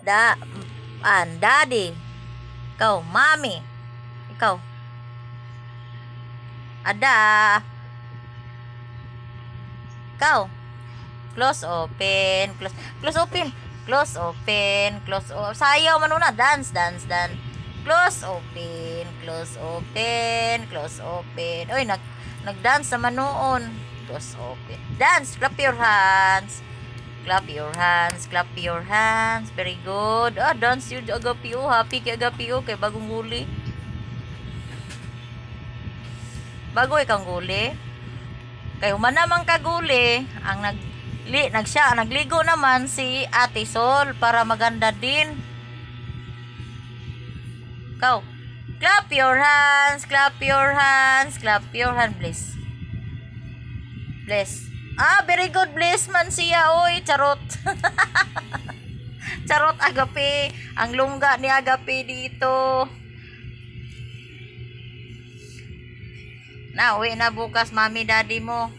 Daddy. Ikaw, mommy. Ikaw. Ada. Ikaw. Close, open. Close, open. Close, open. Sayaw manuna. Dance. Close, open. Close, open. Uy, nag-dance sa manoon. Close, open. Dance. Clap your hands. Very good. Dance yun agapi o. Happy kay agapi o. Kay bagong huli. Bago ikang guli. Kay humanamang kaguli. Ang nagligo naman si Ate Sol para maganda din. Ikaw. Clap your hands, please. Bless. Very good. Bless man siya, oy. Charot. Charot agapi. Ang lungga ni agapi dito. Uwi na bukas, mami, daddy mo.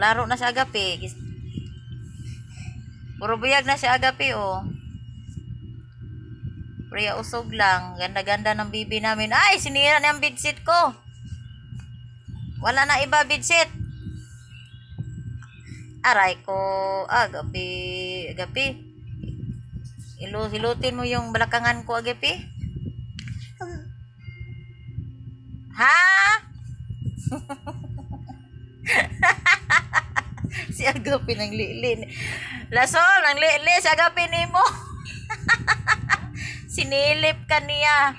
Laro na si agapi. Puro buyag na si agapi, oh. Priya usog lang. Ganda-ganda ng bibi namin. Ay, sinira na yung bedsheet ko. Wala na iba bedsheet. Aray ko. Agapi. Hilutin mo yung balakangan ko, agapi. Ha? Si agapi ng lilin. Lasol, ang lili. Si agapi ni mo. Sinilip ka niya.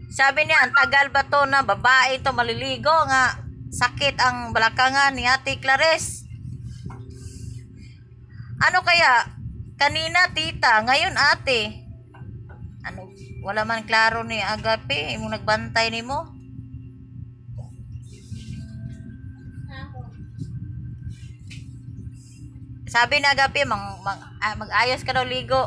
Sabi niya, ang tagal ba to na babae to maliligo nga. Sakit ang balakangan ni Ate Clarice. Ano kaya? Kanina tita, ngayon ate. Wala man klaro ni agapi. Imong nagbantay ni mo. Sabi na agapi, mag-ayos ka daw ligo.